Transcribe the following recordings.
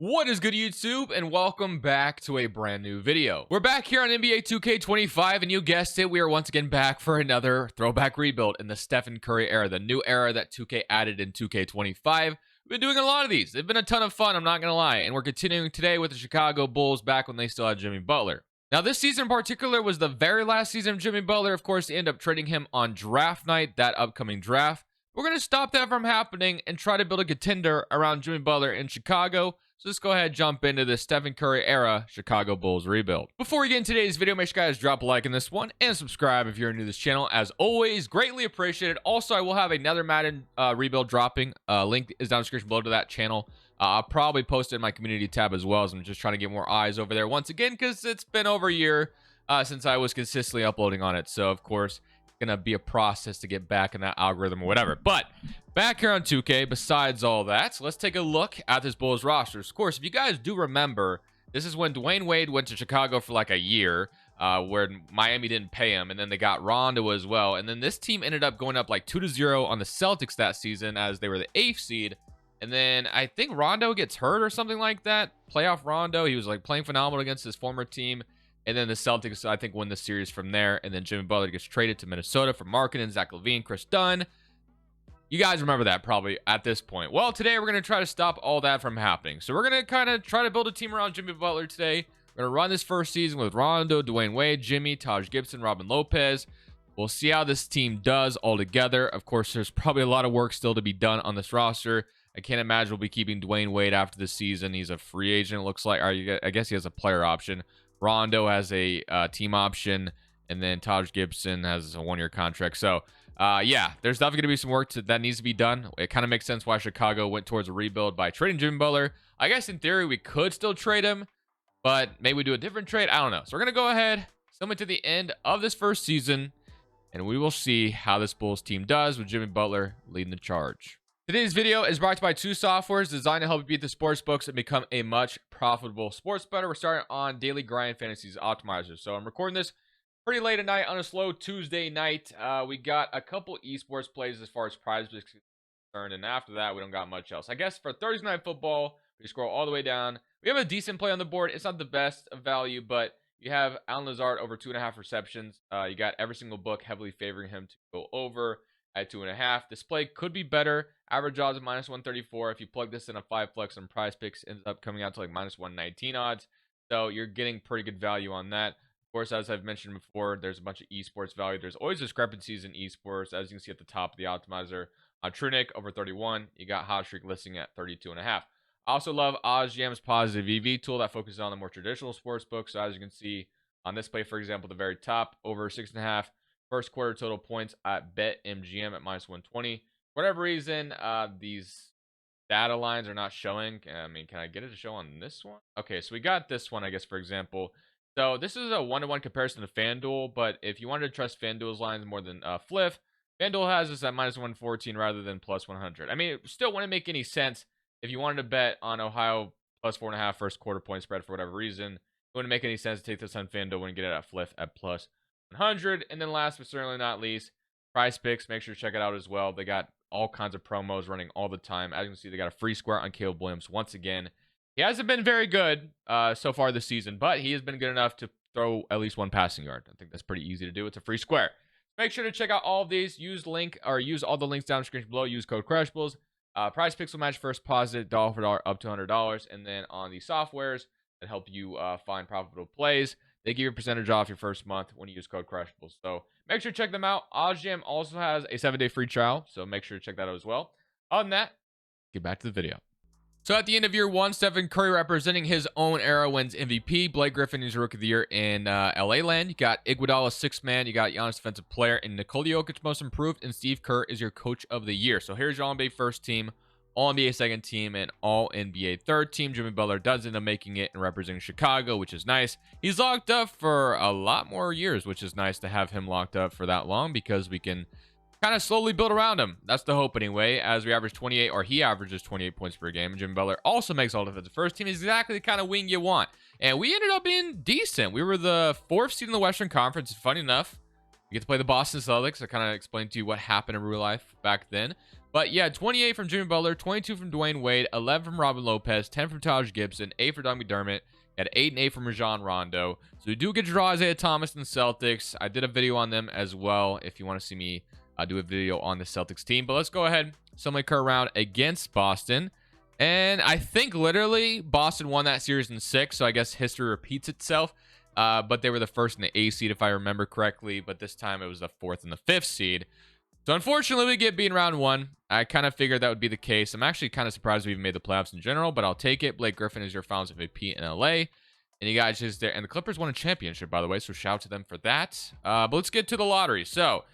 What is good, YouTube, and welcome back to a brand new video. We're back here on NBA 2K25, and you guessed it, we are once again back for another throwback rebuild in the Stephen Curry era, the new era that 2K added in 2K25. We've been doing a lot of these. They've been a ton of fun, I'm not going to lie, and we're continuing today with the Chicago Bulls back when they still had Jimmy Butler. Now, this season in particular was the very last season of Jimmy Butler. Of course, they end up trading him on draft night, that upcoming draft. We're going to stop that from happening and try to build a contender around Jimmy Butler in Chicago. So let's go ahead and jump into the Stephen Curry era Chicago Bulls rebuild. Before we get into today's video, make sure you guys drop a like on this one and subscribe if you're new to this channel. As always, greatly appreciated. Also, I will have another Madden rebuild dropping. Link is down in the description below to that channel. I'll probably post it in my community tab as well, as I'm just trying to get more eyes over there once again, because it's been over a year since I was consistently uploading on it. So, of course, gonna be a process to get back in that algorithm or whatever. But back here on 2K, besides all that, so let's take a look at this Bulls roster. Of course, if you guys do remember, this is when Dwayne Wade went to Chicago for like a year, where Miami didn't pay him, and then they got Rondo as well. And then this team ended up going up like 2-0 on the Celtics that season, as they were the 8th seed. And then I think Rondo gets hurt or something like that. Playoff Rondo, he was like playing phenomenal against his former team. And then the Celtics, I think, win the series from there. And then Jimmy Butler gets traded to Minnesota for Markkanen, Zach LaVine, Chris Dunn. You guys remember that probably at this point. Well, today we're going to try to stop all that from happening. So we're going to kind of try to build a team around Jimmy Butler today. We're going to run this first season with Rondo, Dwayne Wade, Jimmy, Taj Gibson, Robin Lopez. We'll see how this team does all together. Of course, there's probably a lot of work still to be done on this roster. I can't imagine we'll be keeping Dwayne Wade after this season. He's a free agent, it looks like. Or I guess he has a player option. Rondo has a team option, and then Taj Gibson has a one-year contract. So, yeah, there's definitely going to be some work that needs to be done. It kind of makes sense why Chicago went towards a rebuild by trading Jimmy Butler. I guess in theory we could still trade him, but maybe we do a different trade. I don't know. So we're going to go ahead, summon to the end of this first season, and we will see how this Bulls team does with Jimmy Butler leading the charge. Today's video is brought to you by two softwares designed to help you beat the sports books and become a much profitable sports bettor. We're starting on Daily Grind Fantasies Optimizer. So I'm recording this pretty late at night on a slow Tuesday night. We got a couple esports plays as far as prize picks are concerned, and after that, we don't got much else. I guess for Thursday Night Football, we scroll all the way down. We have a decent play on the board. It's not the best of value, but you have Alan Lazard over 2.5 receptions. You got every single book heavily favoring him to go over at 2.5. This play could be better. Average odds of -134. If you plug this in a 5 flex on prize picks, ends up coming out to like -119 odds. So you're getting pretty good value on that. Of course, as I've mentioned before, there's a bunch of esports value. There's always discrepancies in esports, as you can see at the top of the optimizer. Trunic over 31. You got Hot Streak listing at 32.5. I also love OzGam's positive EV tool that focuses on the more traditional sports books. So as you can see on this play, for example, the very top, over 6.5. First quarter total points at BetMGM at -120. For whatever reason, these data lines are not showing. I mean, can I get it to show on this one? Okay, so we got this one, I guess, for example. So this is a one-to-one comparison to FanDuel, but if you wanted to trust FanDuel's lines more than Fliff, FanDuel has this at -114 rather than +100. I mean, it still wouldn't make any sense if you wanted to bet on Ohio +4.5 first quarter point spread for whatever reason. It wouldn't make any sense to take this on FanDuel and get it at Fliff at +100. And then last but certainly not least, Prize Picks. Make sure to check it out as well. They got all kinds of promos running all the time. As you can see, they got a free square on Caleb Williams once again. He hasn't been very good so far this season, but he has been good enough to throw at least one passing yard. I think that's pretty easy to do. It's a free square. Make sure to check out all of these. Use all the links down in the screen below. Use code Crushables. Prize Picks will match first deposit dollar for dollar up to $100. And then on the softwares that help you find profitable plays, they give you a percentage off your first month when you use code Crushables. So make sure to check them out. OzGam also has a 7-day free trial, so make sure to check that out as well. Other than that, get back to the video. So at the end of year one, Stephen Curry representing his own era wins MVP. Blake Griffin is Rookie of the Year in LA land. You got Iguodala, sixth man. You got Giannis Defensive Player, and Nikola Jokic Most Improved, and Steve Kerr is your Coach of the Year. So here's your All-NBA first team, All-NBA second team, and All-NBA third team. Jimmy Butler does end up making it and representing Chicago, which is nice. He's locked up for a lot more years, which is nice to have him locked up for that long, because we can kind of slowly build around him. That's the hope anyway, as we average 28, or he averages 28 points per game. And Jimmy Butler also makes all defensive first team. He's exactly the kind of wing you want. And we ended up being decent. We were the 4th seed in the Western Conference. Funny enough, we get to play the Boston Celtics. I kind of explained to you what happened in real life back then. But yeah, 28 from Jimmy Butler, 22 from Dwayne Wade, 11 from Robin Lopez, 10 from Taj Gibson, 8 for Doug McDermott, at 8 and 8 from Rajon Rondo. So we do get to draw Isaiah Thomas and the Celtics. I did a video on them as well if you want to see me do a video on the Celtics team. But let's go ahead, Summer Kerr round against Boston. And I think literally Boston won that series in 6, so I guess history repeats itself. But they were the first in the A seed, if I remember correctly. But this time it was the 4th and the 5th seed. So unfortunately, we get beat in round 1. I kind of figured that would be the case. I'm actually kind of surprised we even made the playoffs in general, but I'll take it. Blake Griffin is your Finals MVP in LA. And you guys just there. And the Clippers won a championship, by the way, so shout out to them for that. But let's get to the lottery. So,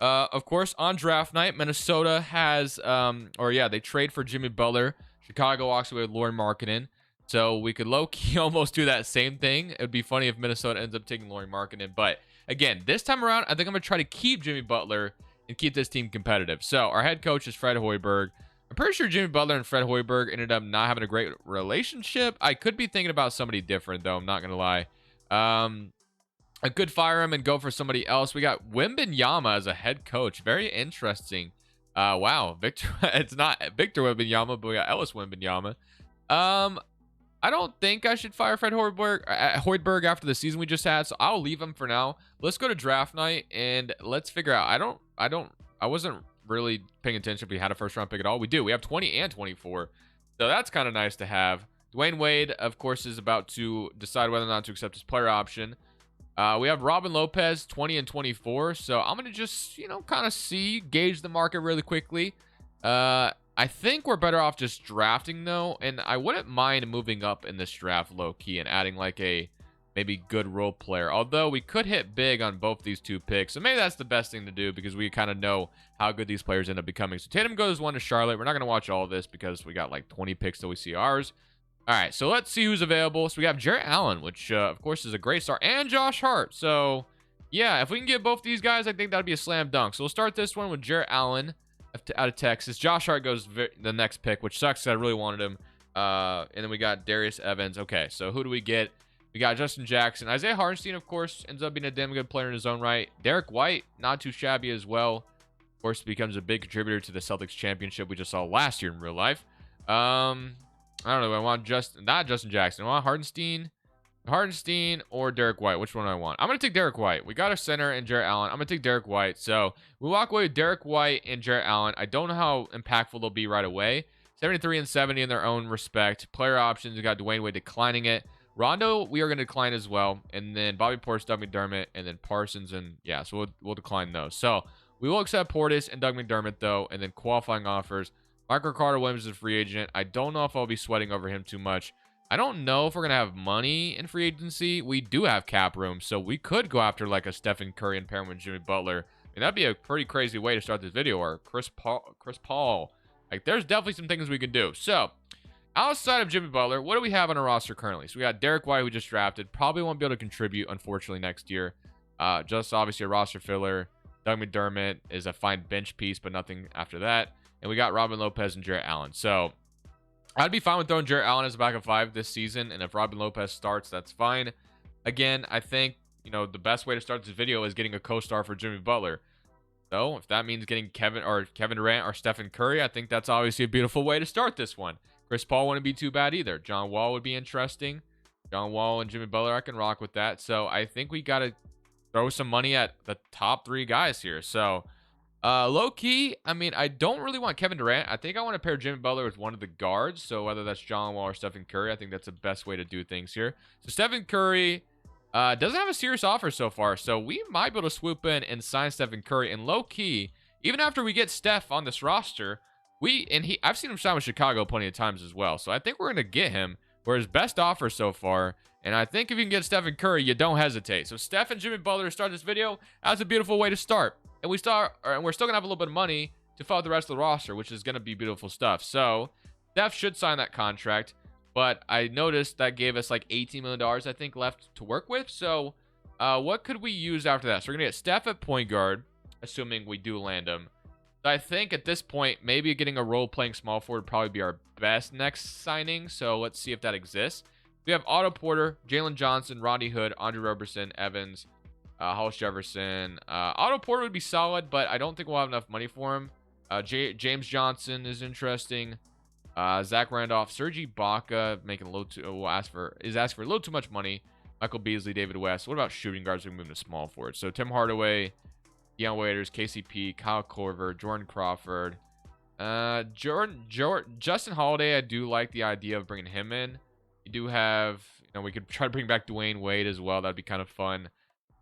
of course, on draft night, Minnesota has, they trade for Jimmy Butler. Chicago walks away with Lauri Markkanen. So we could low-key almost do that same thing. It would be funny if Minnesota ends up taking Lauri Markkanen. But again, this time around, I think I'm going to try to keep Jimmy Butler and keep this team competitive. So our head coach is Fred Hoiberg. I'm pretty sure Jimmy Butler and Fred Hoiberg ended up not having a great relationship. I could be thinking about somebody different, though. I'm not going to lie. I could fire him and go for somebody else. We got Wembanyama as a head coach. Very interesting. Wow. It's not Victor Wembanyama, but we got Ellis Wembanyama. I don't think I should fire Fred Hoiberg after the season we just had, so I'll leave him for now. Let's go to draft night and let's figure out. I wasn't really paying attention if we had a first round pick at all. We do. We have 20 and 24. So that's kind of nice to have. Dwayne Wade, of course, is about to decide whether or not to accept his player option. We have Robin Lopez, 20 and 24. So I'm going to just, kind of gauge the market really quickly. I think we're better off just drafting, though. And I wouldn't mind moving up in this draft low-key and adding, like, a maybe good role player. Although we could hit big on both these 2 picks. So maybe that's the best thing to do because we kind of know how good these players end up becoming. So Tatum goes 1 to Charlotte. We're not going to watch all of this because we got, like, 20 picks till we see ours. All right, so let's see who's available. So we have Jarrett Allen, which, of course, is a great start. And Josh Hart. So, yeah, if we can get both these guys, I think that would be a slam dunk. So we'll start this one with Jarrett Allen out of Texas. Josh Hart goes the next pick, which sucks because I really wanted him. And then we got Darius Evans. Okay, so who do we get? We got Justin Jackson. Isaiah Hartenstein, of course, ends up being a damn good player in his own right. Derek White, not too shabby as well. Of course, becomes a big contributor to the Celtics championship we just saw last year in real life. I don't know. I want not Justin Jackson. I want Hartenstein or Derek White. Which one do I want? I'm going to take Derek White. We got a center and Jarrett Allen. I'm going to take Derek White. So we walk away with Derek White and Jarrett Allen. I don't know how impactful they'll be right away. 73 and 70 in their own respect. Player options, we got Dwayne Wade declining it. Rondo, we are going to decline as well. And then Bobby Portis, Doug McDermott, and then Parsons. And yeah, so we'll decline those. So we will accept Portis and Doug McDermott, though, and then qualifying offers. Michael Carter-Williams is a free agent. I don't know if I'll be sweating over him too much. I don't know if we're going to have money in free agency. We do have cap room, so we could go after like a Stephen Curry and pair him with Jimmy Butler. And that'd be a pretty crazy way to start this video, or Chris Paul. Like, there's definitely some things we can do. So, outside of Jimmy Butler, what do we have on our roster currently? So, we got Derek White, who we just drafted. Probably won't be able to contribute, unfortunately, next year. Just obviously a roster filler. Doug McDermott is a fine bench piece, but nothing after that. And we got Robin Lopez and Jarrett Allen. So, I'd be fine with throwing Jarrett Allen as a backup 5 this season. And if Robin Lopez starts, that's fine. Again, I think, the best way to start this video is getting a co-star for Jimmy Butler. So, if that means getting Kevin Durant or Stephen Curry, I think that's obviously a beautiful way to start this one. Chris Paul wouldn't be too bad either. John Wall would be interesting. John Wall and Jimmy Butler, I can rock with that. So, I think we got to throw some money at the top 3 guys here. So, low-key, I don't really want Kevin Durant. I think I want to pair Jimmy Butler with one of the guards. So, whether that's John Wall or Stephen Curry, I think that's the best way to do things here. So, Stephen Curry doesn't have a serious offer so far. So, we might be able to swoop in and sign Stephen Curry. And low-key, even after we get Steph on this roster, I've seen him sign with Chicago plenty of times as well. So, I think we're going to get him for his best offer so far. And I think if you can get Stephen Curry, you don't hesitate. So, Steph and Jimmy Butler to start this video, that's a beautiful way to start. And we're still gonna have a little bit of money to fill out the rest of the roster, which is gonna be beautiful stuff. So Steph should sign that contract, but I noticed that gave us like $18 million, I think, left to work with. So what could we use after that? So we're gonna get Steph at point guard, assuming we do land him. So I think at this point, maybe getting a role-playing small forward would probably be our best next signing. So let's see if that exists. We have Otto Porter, Jalen Johnson, Rodney Hood, Andre Roberson, Evans, Hollis Jefferson. Otto Porter would be solid, but I don't think we'll have enough money for him. James Johnson is interesting. Zach Randolph, Serge Ibaka making a little too is asking for a little too much money. Michael Beasley, David West. What about shooting guards? We move to small forward. So Tim Hardaway, Deion Waiters, KCP, Kyle Korver, Jordan Crawford, Justin Holiday. I do like the idea of bringing him in. You do have, we could try to bring back Dwayne Wade as well. That'd be kind of fun.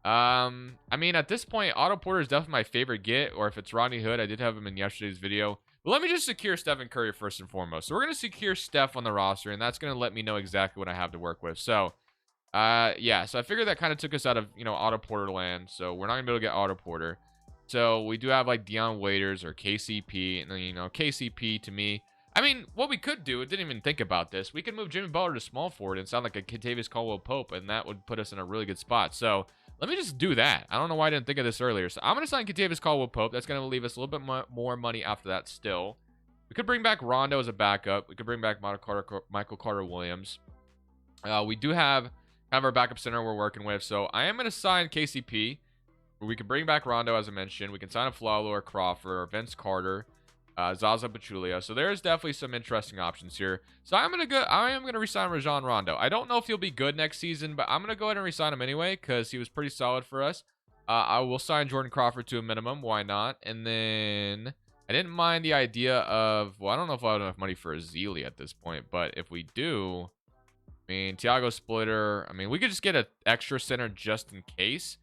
I mean, at this point, Otto Porter is definitely my favorite get, or if it's Rodney Hood, I did have him in yesterday's video. But let me just secure Stephen Curry first and foremost. So we're going to secure Steph on the roster, and that's going to let me know exactly what I have to work with. So, yeah, so I figured that kind of took us out of, Otto Porter land. So we're not going to be able to get Otto Porter. So we do have, like, Deion Waiters or KCP. And then, KCP to me. I mean, what we could do, I didn't even think about this. We could move Jimmy Butler to small forward and sound like a Kentavious Caldwell-Pope, and that would put us in a really good spot. So let me just do that. I don't know why I didn't think of this earlier. So I'm going to sign Kentavious Caldwell-Pope. That's going to leave us a little bit more money after that still. We could bring back Rondo as a backup. We could bring back Michael Carter-Williams. We do have kind of our backup center we're working with. So I am going to sign KCP. We can bring back Rondo, as I mentioned. We can sign a Flalo or Crawford or Vince Carter, Zaza Pachulia. So there's definitely some interesting options here. So I am gonna resign Rajon Rondo. I don't know if he'll be good next season, but I'm gonna go ahead and resign him anyway because he was pretty solid for us. I will sign Jordan Crawford to a minimum. Why not? And then I didn't mind the idea of, well, I don't know if I have enough money for a Zealy at this point, but if we do, I mean, Tiago Splitter, I mean, we could just get an extra center just in case.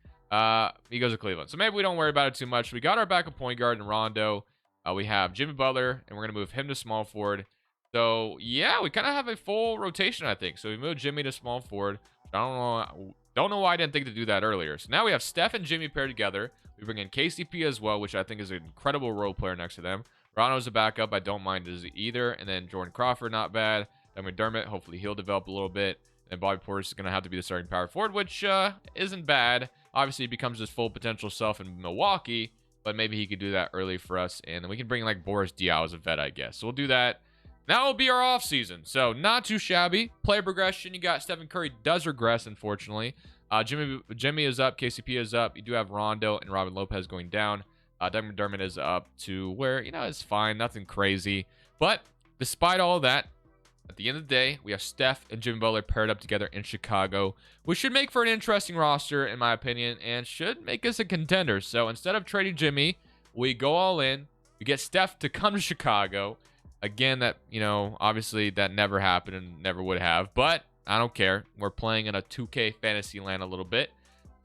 He goes to Cleveland. So maybe we don't worry about it too much. We got our backup point guard in Rondo. We have Jimmy Butler, and we're going to move him to small forward. So, yeah, we kind of have a full rotation, I think. So we moved Jimmy to small forward. Don't know why I didn't think to do that earlier. So now we have Steph and Jimmy paired together. We bring in KCP as well, which I think is an incredible role player next to them. Rondo's a backup. I don't mind either. And then Jordan Crawford, not bad. Then McDermott, hopefully he'll develop a little bit. And Bobby Portis is going to have to be the starting power forward, which isn't bad. Obviously, he becomes his full potential self in Milwaukee, but maybe he could do that early for us. And then we can bring like Boris Diaw as a vet, I guess. So we'll do that. Now will be our offseason. So not too shabby. Player progression. You got Stephen Curry does regress, unfortunately. Jimmy is up. KCP is up. You do have Rondo and Robin Lopez going down. Doug McDermott is up to where, it's fine. Nothing crazy. But despite all of that, at the end of the day, we have Steph and Jimmy Butler paired up together in Chicago, which should make for an interesting roster, in my opinion, and should make us a contender. So instead of trading Jimmy, we go all in. We get Steph to come to Chicago. Again, that, obviously that never happened and never would have, but I don't care. We're playing in a 2K fantasy land a little bit.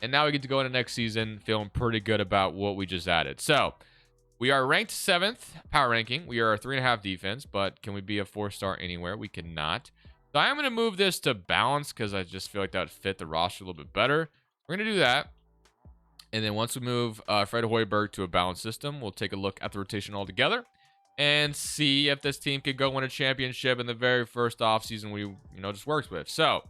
And now we get to go into next season feeling pretty good about what we just added. So we are ranked 7th power ranking. We are a 3.5 defense, but can we be a 4-star anywhere? We cannot. So I am going to move this to balance because I just feel like that would fit the roster a little bit better. We're going to do that. And then once we move Fred Hoiberg to a balanced system, we'll take a look at the rotation altogether and see if this team could go win a championship in the very first offseason we, just worked with. So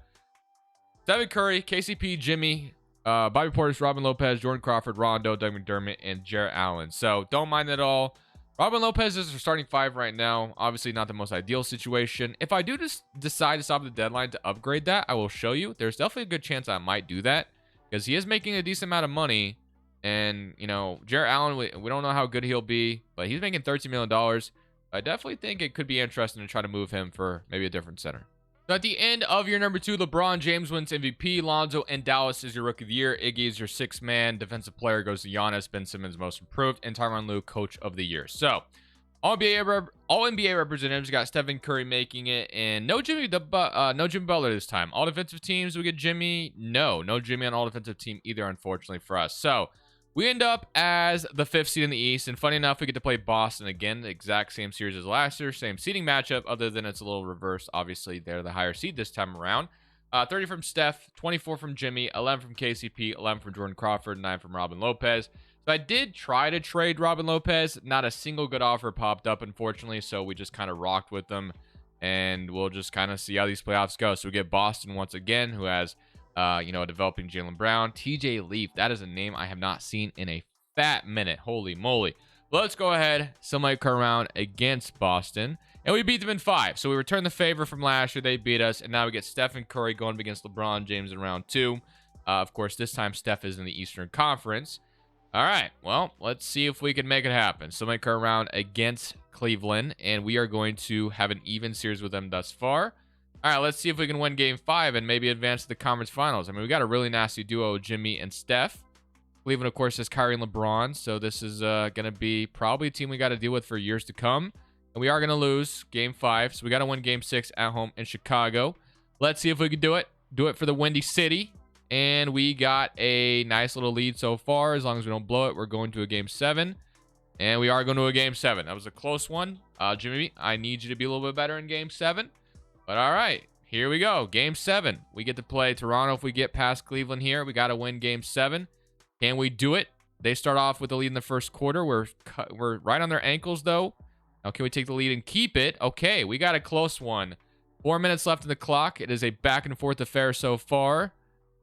Stephen Curry, KCP, Jimmy, Bobby Portis, Robin Lopez, Jordan Crawford, Rondo, Doug McDermott, and Jarrett Allen. So don't mind that at all. Robin Lopez is our starting 5 right now. Obviously not the most ideal situation. If I do just decide to stop the deadline to upgrade that, I will show you. There's definitely a good chance I might do that because he is making a decent amount of money. And, Jarrett Allen, we don't know how good he'll be, but he's making $13 million. I definitely think it could be interesting to try to move him for maybe a different center. So at the end of your number 2, LeBron James wins MVP. Lonzo and Dallas is your Rookie of the Year. Iggy is your 6th man. Defensive player goes to Giannis. Ben Simmons most improved. And Tyronn Lue Coach of the Year. So all NBA representatives got Stephen Curry making it, and no Jimmy Butler this time. All defensive teams we get Jimmy. No Jimmy on all defensive team either, unfortunately for us. So we end up as the 5th seed in the East, and funny enough, we get to play Boston again, the exact same series as last year, same seeding matchup, other than it's a little reversed. Obviously, they're the higher seed this time around. 30 from Steph, 24 from Jimmy, 11 from KCP, 11 from Jordan Crawford, 9 from Robin Lopez. So I did try to trade Robin Lopez. Not a single good offer popped up, unfortunately, so we just kind of rocked with them, and we'll just kind of see how these playoffs go. So we get Boston once again, who has a developing Jaylen Brown. TJ Leaf, that is a name I have not seen in a fat minute. Holy moly. But let's go ahead, semi-cut round against Boston. And we beat them in 5. So we return the favor from last year. They beat us. And now we get Stephen Curry going up against LeBron James in round 2. Of course, this time Steph is in the Eastern Conference. All right. Well, let's see if we can make it happen. So make our round against Cleveland, and we are going to have an even series with them thus far. All right, let's see if we can win game 5 and maybe advance to the conference finals. I mean, we got a really nasty duo, Jimmy and Steph. Cleveland, of course, has Kyrie and LeBron, so this is going to be probably a team we got to deal with for years to come. And we are going to lose game 5, so we got to win game 6 at home in Chicago. Let's see if we can do it. Do it for the Windy City. And we got a nice little lead so far. As long as we don't blow it, we're going to a game 7. And we are going to a game 7. That was a close one. Jimmy, I need you to be a little bit better in game 7. But all right, here we go. Game 7. We get to play Toronto if we get past Cleveland here. We got to win game 7. Can we do it? They start off with the lead in the first quarter. We're right on their ankles, though. Now, can we take the lead and keep it? Okay, we got a close one. 4 minutes left in the clock. It is a back-and-forth affair so far.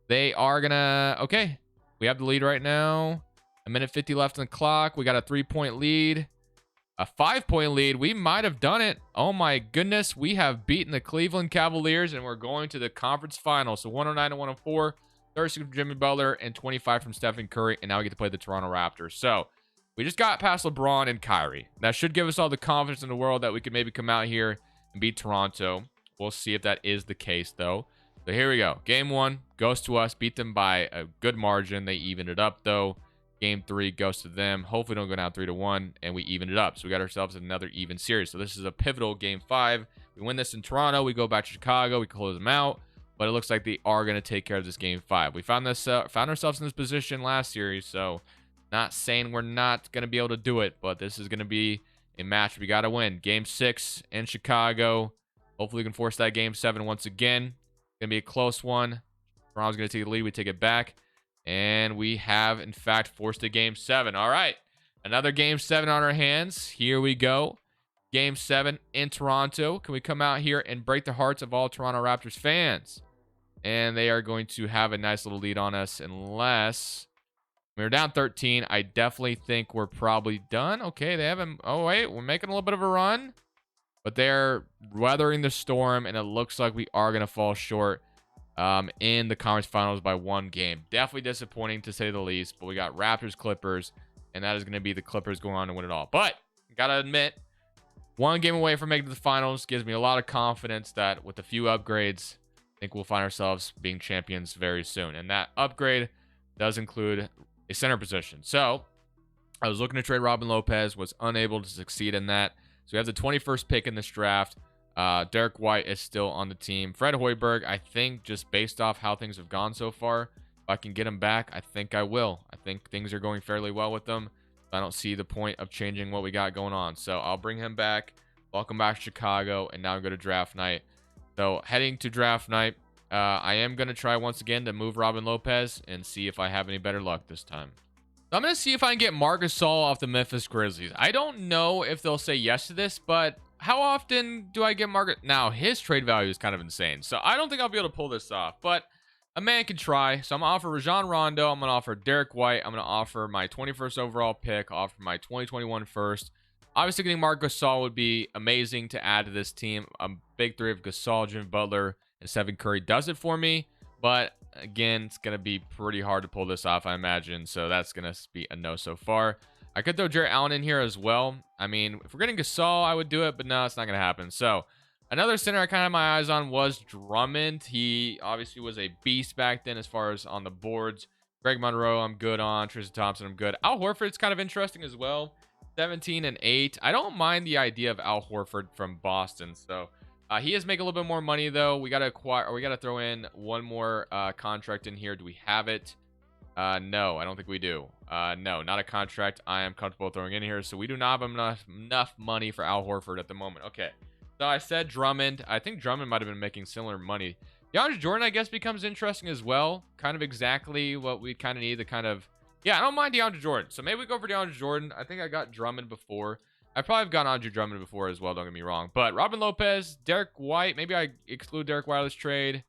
They are gonna... Okay, we have the lead right now. 1:50 left on the clock. We got a 3-point lead. A 5-point lead. We might have done it. Oh my goodness. We have beaten the Cleveland Cavaliers, and we're going to the conference final. So 109 to 104. 36 from Jimmy Butler and 25 from Stephen Curry. And now we get to play the Toronto Raptors. So we just got past LeBron and Kyrie. That should give us all the confidence in the world that we could maybe come out here and beat Toronto. We'll see if that is the case, though. So here we go. Game 1 goes to us. Beat them by a good margin. They evened it up, though. Game 3 goes to them. Hopefully don't go down 3-1, and we evened it up. So we got ourselves another even series. So this is a pivotal game 5. We win this in Toronto. We go back to Chicago. We close them out. But it looks like they are going to take care of this game 5. We found ourselves in this position last series, so not saying we're not going to be able to do it, but this is going to be a match we got to win. Game 6 in Chicago. Hopefully we can force that game 7 once again. Going to be a close one. Toronto's going to take the lead. We take it back. And we have, in fact, forced a game 7. All right. Another game 7 on our hands. Here we go. Game 7 in Toronto. Can we come out here and break the hearts of all Toronto Raptors fans? And they are going to have a nice little lead on us unless... We're down 13. I definitely think we're probably done. Okay, they haven't... Oh, wait. We're making a little bit of a run. But they're weathering the storm, and it looks like we are going to fall short in the conference finals by 1 game. Definitely disappointing, to say the least. But we got Raptors, Clippers, and that is going to be the Clippers going on to win it all. But, got to admit, 1 game away from making it to the finals gives me a lot of confidence that with a few upgrades, I think we'll find ourselves being champions very soon. And that upgrade does include a center position. So, I was looking to trade Robin Lopez, was unable to succeed in that. So we have the 21st pick in this draft. Derek White is still on the team. Fred Hoiberg, I think just based off how things have gone so far, if I can get him back, I think I will. I think things are going fairly well with them. I don't see the point of changing what we got going on. So I'll bring him back. Welcome back to Chicago. And now go to draft night. So heading to draft night, I am going to try once again to move Robin Lopez and see if I have any better luck this time. I'm going to see if I can get Marc Gasol off the Memphis Grizzlies. I don't know if they'll say yes to this, but how often do I get Marc? Now, his trade value is kind of insane, so I don't think I'll be able to pull this off, but a man can try. So I'm going to offer Rajon Rondo. I'm going to offer Derek White. I'm going to offer my 21st overall pick, offer my 2021 first. Obviously, getting Marc Gasol would be amazing to add to this team. A big 3 of Gasol, Jimmy Butler, and Stephen Curry does it for me, but again, it's going to be pretty hard to pull this off, I imagine. So that's going to be a no so far. I could throw Jarrett Allen in here as well. I mean, if we're getting Gasol, I would do it, but no, it's not going to happen. So another center I kind of had my eyes on was Drummond. He obviously was a beast back then as far as on the boards. Greg Monroe, I'm good on. Tristan Thompson, I'm good. Al Horford's kind of interesting as well. 17 and 8. I don't mind the idea of Al Horford from Boston. So he is making a little bit more money, though. We got to acquire, or we got to throw in one more contract in here. Do we have it? No, I don't think we do. No, not a contract I am comfortable throwing in here. So we do not have enough money for Al Horford at the moment. Okay. So I said Drummond. I think Drummond might have been making similar money. DeAndre Jordan, I guess, becomes interesting as well. Kind of exactly what we kind of need to kind of... Yeah, I don't mind DeAndre Jordan. So maybe we go for DeAndre Jordan. I think I got Drummond before. I probably have gotten Andre Drummond before as well, don't get me wrong. But Robin Lopez, Derek White. Maybe I exclude Derek White of this trade.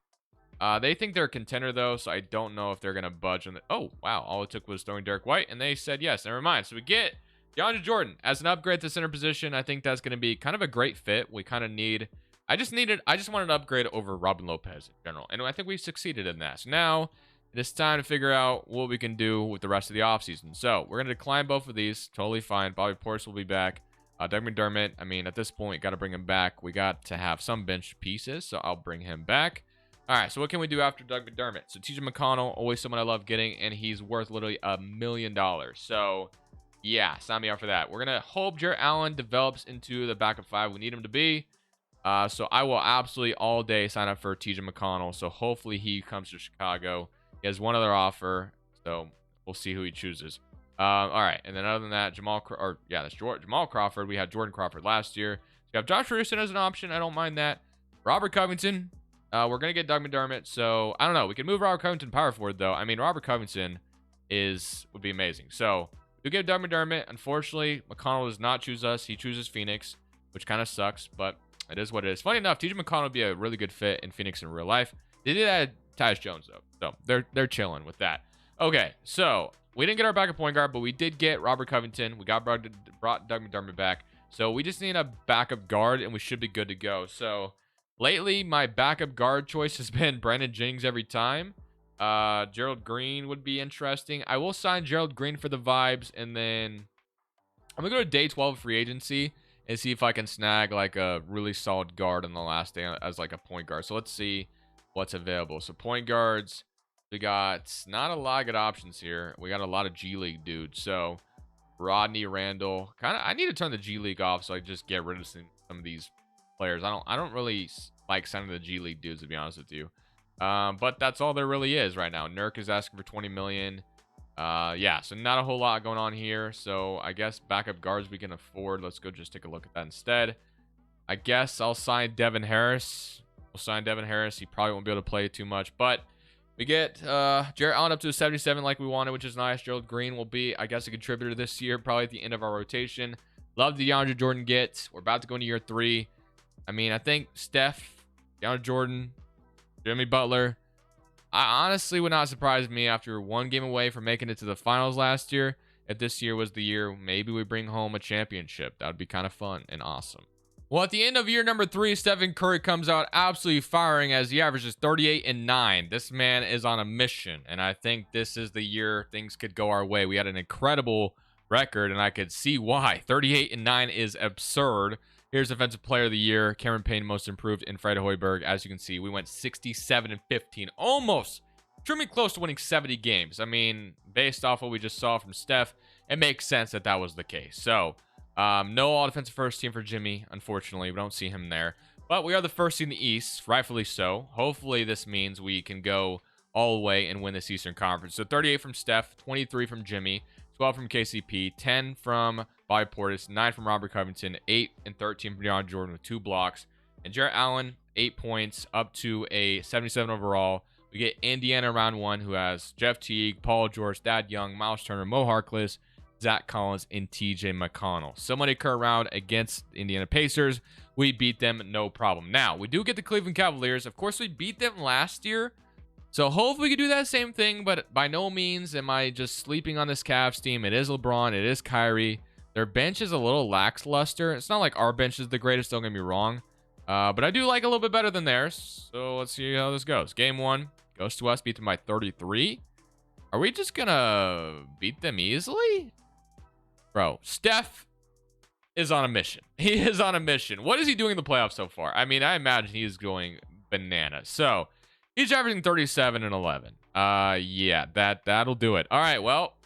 They think they're a contender, though, so I don't know if they're going to budge on the... Oh, wow. All it took was throwing Derek White, and they said yes. Never mind. So we get DeAndre Jordan as an upgrade to center position. I think that's going to be kind of a great fit. We kind of need... I just wanted an upgrade over Robin Lopez in general, and I think we succeeded in that. So now it's time to figure out what we can do with the rest of the offseason. So we're going to decline both of these. Totally fine. Bobby Portis will be back. Doug McDermott, I mean, at this point, got to bring him back. We got to have some bench pieces, so I'll bring him back. All right, so what can we do after Doug McDermott? So TJ McConnell, always someone I love getting, and he's worth literally $1 million. So, yeah, sign me up for that. We're going to hope Jarrett Allen develops into the backup 5 we need him to be. So I will absolutely all day sign up for TJ McConnell. So hopefully he comes to Chicago. He has one other offer, so we'll see who he chooses. All right, and then other than that, Jamal Crawford. We had Jordan Crawford last year. So you have Josh Richardson as an option. I don't mind that. Robert Covington. We're gonna get Doug McDermott, so I don't know. We can move Robert Covington power forward though. I mean, Robert Covington would be amazing. So we get Doug McDermott. Unfortunately, McConnell does not choose us. He chooses Phoenix, which kind of sucks, but it is what it is. Funny enough, TJ McConnell would be a really good fit in Phoenix in real life. They did add Tyus Jones though, so they're chilling with that. Okay, so we didn't get our backup point guard, but we did get Robert Covington. We brought Doug McDermott back. So we just need a backup guard, and we should be good to go. So lately, my backup guard choice has been Brandon Jennings every time. Gerald Green would be interesting. I will sign Gerald Green for the vibes, and then I'm going to go to day 12 free agency and see if I can snag like a really solid guard on the last day as like a point guard. So let's see what's available. So point guards. We got not a lot of good options here. We got a lot of G League dudes. So Rodney Randall, I need to turn the G League off so I just get rid of some of these players. I don't really like sending the G League dudes, to be honest with you. But that's all there really is right now. Nurk is asking for 20 million. Yeah, so not a whole lot going on here. So I guess backup guards we can afford. Let's go just take a look at that instead. I guess I'll sign Devin Harris. We'll sign Devin Harris. He probably won't be able to play too much, but we get Jarrett Allen up to a 77 like we wanted, which is nice. Gerald Green will be, I guess, a contributor this year, probably at the end of our rotation. Love the DeAndre Jordan get. We're about to go into year 3. I mean, I think Steph, DeAndre Jordan, Jimmy Butler. I honestly would not surprise me after one game away from making it to the finals last year. If this year was the year, maybe we bring home a championship. That would be kind of fun and awesome. Well, at the end of year number 3, Stephen Curry comes out absolutely firing as he averages 38 and 9. This man is on a mission, and I think this is the year things could go our way. We had an incredible record, and I could see why. 38 and 9 is absurd. Here's Defensive Player of the Year, Cameron Payne, Most Improved, and Fred Hoiberg. As you can see, we went 67 and 15, almost extremely close to winning 70 games. I mean, based off what we just saw from Steph, it makes sense that that was the case. So, no all-defensive first team for Jimmy, unfortunately. We don't see him there. But we are the first team in the East, rightfully so. Hopefully this means we can go all the way and win this Eastern Conference. So 38 from Steph, 23 from Jimmy, 12 from KCP, 10 from Bobby Portis, 9 from Robert Covington, 8 and 13 from DeAndre Jordan with 2 blocks. And Jarrett Allen, 8 points, up to a 77 overall. We get Indiana round 1, who has Jeff Teague, Paul George, Thad Young, Miles Turner, Mo Harkless, Zach Collins, and TJ McConnell. Somebody occur round against the Indiana Pacers. We beat them, no problem. Now, we do get the Cleveland Cavaliers. Of course, we beat them last year. So hopefully we can do that same thing, but by no means am I just sleeping on this Cavs team. It is LeBron. It is Kyrie. Their bench is a little lackluster. It's not like our bench is the greatest, don't get me wrong. But I do like a little bit better than theirs. So let's see how this goes. Game 1 goes to us. Beat them by 33. Are we just going to beat them easily? Bro, Steph is on a mission. He is on a mission. What is he doing in the playoffs so far? I mean, I imagine he is going bananas. So he's averaging 37 and 11. Yeah, that'll do it. All right, well,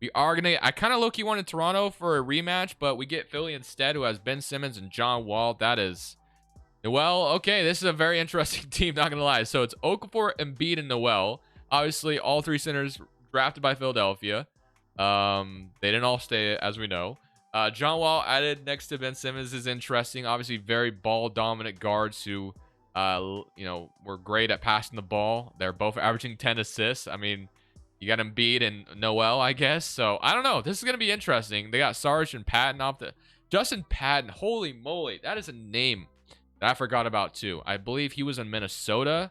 we are going to... I kind of low-key wanted Toronto for a rematch, but we get Philly instead, who has Ben Simmons and John Wall. That is... Well, okay, this is a very interesting team, not going to lie. So it's Okafor, Embiid, and Noel. Obviously, all 3 centers drafted by Philadelphia. They didn't all stay, as we know. John Wall added next to Ben Simmons is interesting. Obviously, very ball-dominant guards who, were great at passing the ball. They're both averaging 10 assists. I mean, you got Embiid and Noel, I guess. So, I don't know. This is going to be interesting. They got Sarge and Patton off the... Justin Patton, holy moly. That is a name that I forgot about, too. I believe he was in Minnesota.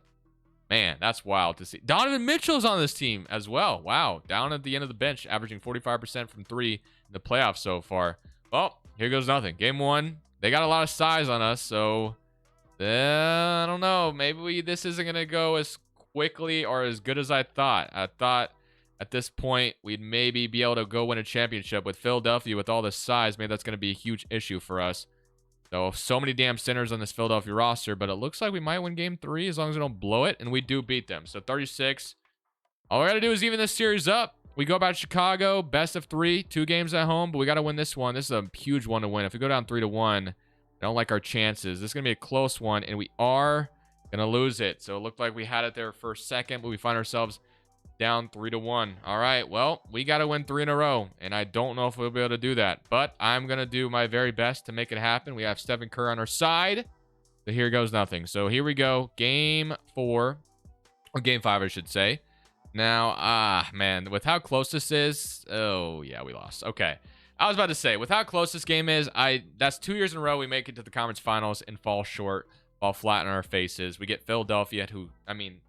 Man, that's wild to see. Donovan Mitchell's on this team as well. Wow. Down at the end of the bench, averaging 45% from 3 in the playoffs so far. Well, here goes nothing. Game 1. They got a lot of size on us, so I don't know. Maybe this isn't going to go as quickly or as good as I thought. I thought at this point we'd maybe be able to go win a championship. With Philadelphia, with all this size, maybe that's going to be a huge issue for us. So many damn centers on this Philadelphia roster, but it looks like we might win game 3 as long as we don't blow it, and we do beat them. So 36. All we got to do is even this series up. We go back to Chicago, best of 3, 2 games at home, but we got to win this one. This is a huge one to win. If we go down 3-1, I don't like our chances. This is going to be a close one, and we are going to lose it. So it looked like we had it there for a second, but we find ourselves down 3-1. All right, well, we got to win 3 in a row, and I don't know if we'll be able to do that, but I'm going to do my very best to make it happen. We have Stephen Curry on our side, so here goes nothing. So here we go, game 4, or game 5, I should say. Now, man, with how close this is, oh, yeah, we lost. Okay, I was about to say, with how close this game is, that's 2 years in a row we make it to the conference finals and fall short, fall flat on our faces. We get Philadelphia, who, I mean,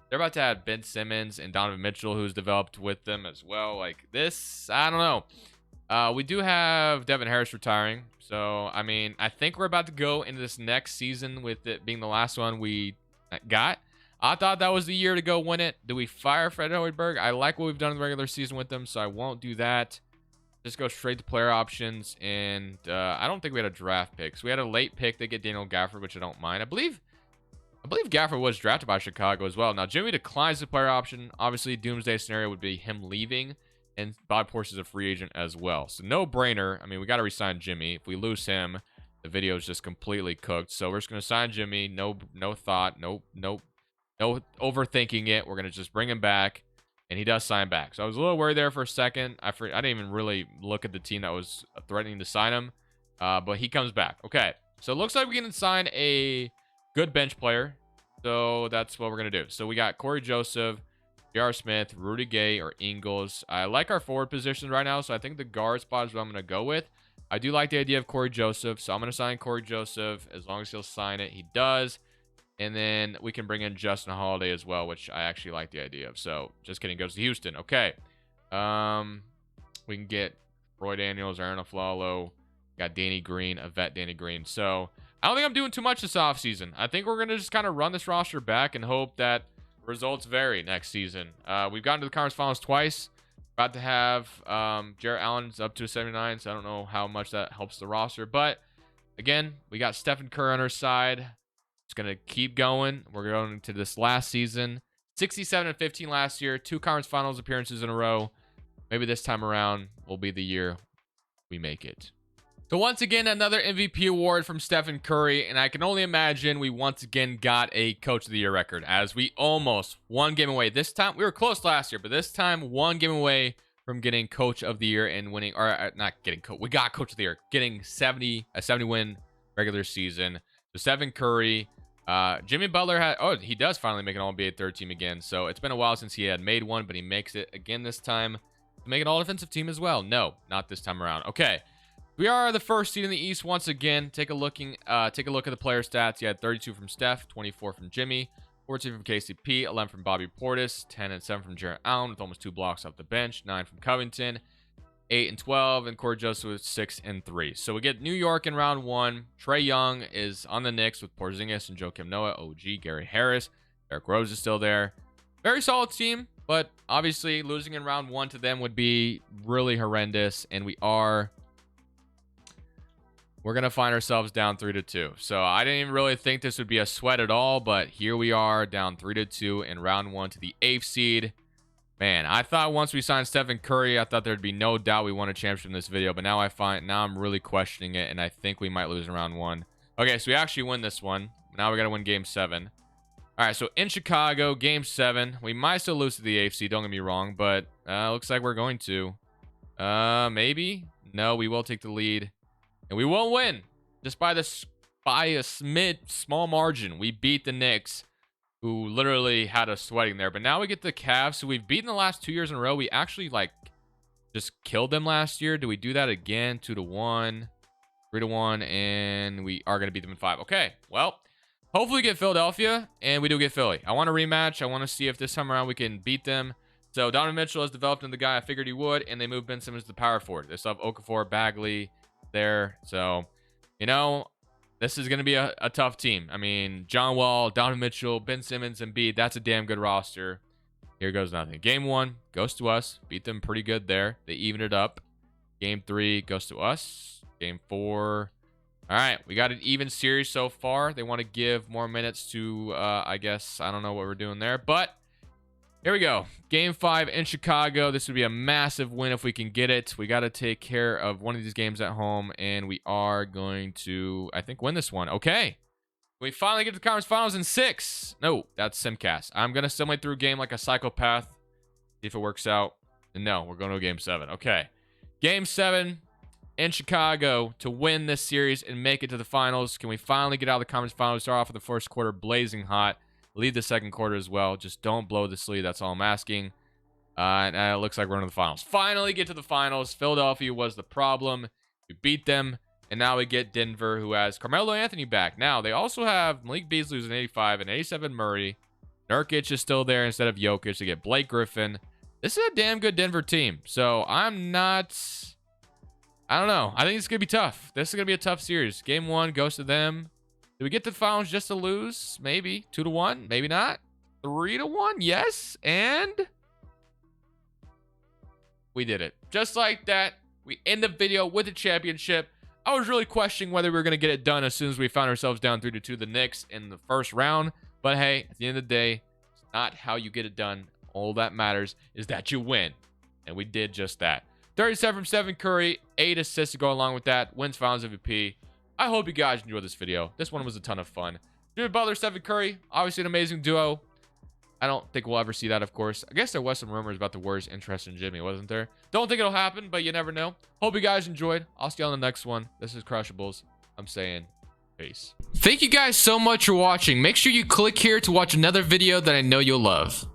they're about to have Ben Simmons and Donovan Mitchell, who's developed with them as well. Like, this, I don't know. We do have Devin Harris retiring. So, I mean, I think we're about to go into this next season with it being the last one we got. I thought that was the year to go win it. Do we fire Fred Hoiberg? I like what we've done in the regular season with them, so I won't do that. Just go straight to player options. And I don't think we had a draft pick. So we had a late pick to get Daniel Gafford, which I don't mind. I believe Gafford was drafted by Chicago as well. Now, Jimmy declines the player option. Obviously, doomsday scenario would be him leaving. And Bob Portis is a free agent as well. So, no brainer. I mean, we got to resign Jimmy. If we lose him, the video is just completely cooked. So, we're just going to sign Jimmy. No thought. No overthinking it. We're going to just bring him back. And he does sign back. So, I was a little worried there for a second. I didn't even really look at the team that was threatening to sign him. But he comes back. Okay. So, it looks like we can sign a good bench player. So that's what we're going to do. So we got Corey Joseph, J.R. Smith, Rudy Gay, or Ingles. I like our forward positions right now, so I think the guard spot is what I'm going to go with. I do like the idea of Corey Joseph, so I'm going to sign Corey Joseph as long as he'll sign it. He does. And then we can bring in Justin Holiday as well, which I actually like the idea of. So just kidding, goes to Houston. Okay. We can get Roy Daniels, Aaron Aflalo. Got Danny Green, a vet Danny Green. So I don't think I'm doing too much this offseason. I think we're going to just kind of run this roster back and hope that results vary next season. We've gotten to the conference finals twice. About to have Jarrett Allen's up to a 79, so I don't know how much that helps the roster. But, again, we got Stephen Curry on our side. Just going to keep going. We're going to this last season. 67-15 last year. 2 conference finals appearances in a row. Maybe this time around will be the year we make it. So once again, another MVP award from Stephen Curry, and I can only imagine we once again got a Coach of the Year record as we almost one game away. This time, we were close last year, but this time one game away from getting Coach of the Year and winning, or not getting Coach, we got Coach of the Year, getting a 70 win regular season. So Stephen Curry, Jimmy Butler he does finally make an All-NBA third team again. So it's been a while since he had made one, but he makes it again this time to make an all-defensive team as well. No, not this time around. Okay. We are the first seed in the East once again. Take a look at the player stats. You had 32 from Steph, 24 from Jimmy, 14 from KCP, 11 from Bobby Portis, 10 and 7 from Jarrett Allen with almost 2 blocks off the bench, 9 from Covington, 8 and 12, and Corey Joseph with 6 and 3. So we get New York in round 1. Trae Young is on the Knicks with Porzingis and Joakim Noah, OG, Gary Harris. Derrick Rose is still there. Very solid team, but obviously losing in round 1 to them would be really horrendous, and we're going to find ourselves down 3-2. So I didn't even really think this would be a sweat at all, but here we are down 3-2 in round 1 to the 8th seed. Man, I thought once we signed Stephen Curry, I thought there'd be no doubt we won a championship in this video, but now I'm really questioning it, and I think we might lose in round 1. Okay, so we actually win this one. Now we got to win game 7. All right, so in Chicago, game 7. We might still lose to the 8th seed, don't get me wrong, but looks like we're going to. Maybe? No, we will take the lead. And we won't win. Just by a small margin. We beat the Knicks, who literally had us sweating there. But now we get the Cavs, who we've beaten the last 2 years in a row. We actually, just killed them last year. Do we do that again? 2-1, 3-1, and we are going to beat them in 5. Okay, well, hopefully we get Philadelphia, and we do get Philly. I want a rematch. I want to see if this time around we can beat them. So Donovan Mitchell has developed into the guy I figured he would, and they moved Ben Simmons to the power forward. They still have Okafor, Bagley there. So, This is going to be a tough team. I mean, John Wall, Donovan Mitchell, Ben Simmons, and Embiid. That's a damn good roster. Here goes nothing. Game 1 goes to us. Beat them pretty good there. They evened it up. Game 3 goes to us. Game 4. All right, we got an even series so far. They want to give more minutes to, I guess, I don't know what we're doing there. But here we go. Game 5 in Chicago. This would be a massive win if we can get it. We got to take care of one of these games at home, and we are going to, I think, win this one. Okay. We finally get to the conference finals in 6. No, that's Simcast. I'm going to simulate through a game like a psychopath. See if it works out. And no, we're going to Game 7. Okay. Game 7 in Chicago to win this series and make it to the finals. Can we finally get out of the conference finals? Start off with the first quarter blazing hot. Lead the second quarter as well. Just don't blow this lead. That's all I'm asking. And it looks like we're in the finals. Finally get to the finals. Philadelphia was the problem. We beat them. And now we get Denver, who has Carmelo Anthony back. Now, they also have Malik Beasley, who's an 85, and 87 Murray. Nurkic is still there instead of Jokic. They get Blake Griffin. This is a damn good Denver team. So I'm not... I don't know. I think it's going to be tough. This is going to be a tough series. Game 1 goes to them. Do we get to the finals just to lose? Maybe. 2-1. Maybe not. 3-1. Yes. And we did it. Just like that, we end the video with a championship. I was really questioning whether we were going to get it done as soon as we found ourselves down 3-2 the Knicks in the first round. But hey, at the end of the day, it's not how you get it done. All that matters is that you win. And we did just that. 37 from Stephen Curry, 8 assists to go along with that. Wins Finals MVP. I hope you guys enjoyed this video. This one was a ton of fun. Jimmy Butler, Stephen Curry, obviously an amazing duo. I don't think we'll ever see that, of course. I guess there was some rumors about the Warriors' interest in Jimmy, wasn't there? Don't think it'll happen, but you never know. Hope you guys enjoyed. I'll see you on the next one. This is Crushables. I'm saying peace. Thank you guys so much for watching. Make sure you click here to watch another video that I know you'll love.